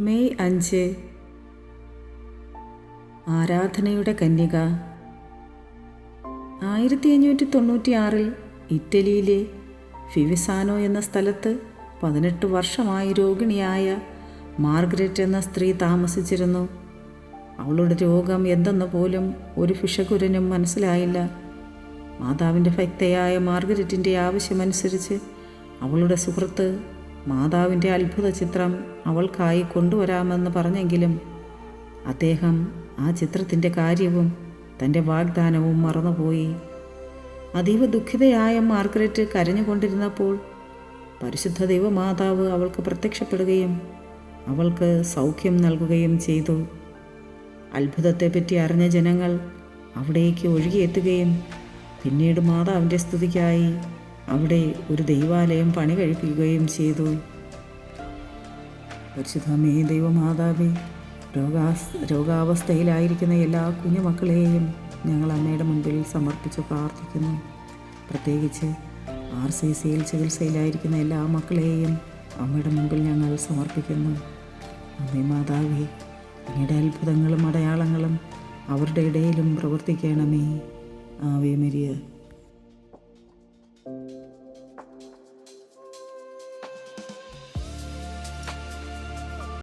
May 5 ആരാധനയുടെ കന്യക. 1596 ഇറ്റലിയിലെ ഫിവിസാനോ എന്ന സ്ഥലത്ത് 18 വർഷമായി രോഗിണിയായ മാർഗരറ്റ് എന്ന സ്ത്രീ താമസിച്ചിരുന്നു. അവളുടെ രോഗം എന്തെന്ന് പോലും ഒരു ഭിഷഗ്വരനും മനസ്സിലായില്ല. മാതാവിൻ്റെ ഭക്തയായ മാർഗരറ്റിൻ്റെ ആവശ്യമനുസരിച്ച് അവളുടെ സുഹൃത്ത് മാതാവിൻ്റെ അത്ഭുത ചിത്രം അവൾക്കായി കൊണ്ടുവരാമെന്ന് പറഞ്ഞെങ്കിലും അദ്ദേഹം ആ ചിത്രത്തിൻ്റെ കാര്യവും തൻ്റെ വാഗ്ദാനവും മറന്നുപോയി. അതീവ ദുഃഖിതയായ മാർഗരറ്റ് കരഞ്ഞുകൊണ്ടിരുന്നപ്പോൾ പരിശുദ്ധ ദൈവമാതാവ് അവൾക്ക് പ്രത്യക്ഷപ്പെടുകയും അവൾക്ക് സൗഖ്യം നൽകുകയും ചെയ്തു. അത്ഭുതത്തെപ്പറ്റി അറിഞ്ഞ ജനങ്ങൾ അവിടേക്ക് ഒഴുകിയെത്തുകയും പിന്നീട് മാതാവിൻ്റെ സ്തുതിക്കായി അവിടെ ഒരു ദൈവാലയം പണി കഴിപ്പിക്കുകയും ചെയ്തു. പരിശുദ്ധമേ ദൈവമാതാവേ, രോഗാവസ്ഥയിലായിരിക്കുന്ന എല്ലാ കുഞ്ഞുമക്കളെയും ഞങ്ങൾ അമ്മയുടെ മുൻപിൽ സമർപ്പിച്ച് പ്രാർത്ഥിക്കുന്നു. പ്രത്യേകിച്ച് RCCയിൽ ചികിത്സയിലായിരിക്കുന്ന എല്ലാ മക്കളെയും അമ്മയുടെ മുൻപിൽ ഞങ്ങൾ സമർപ്പിക്കുന്നു. അമ്മേ മാതാവേ, അങ്ങയുടെ അത്ഭുതങ്ങളും അടയാളങ്ങളും അവരുടെ ഇടയിലും പ്രവർത്തിക്കണമേ. Ave Maria.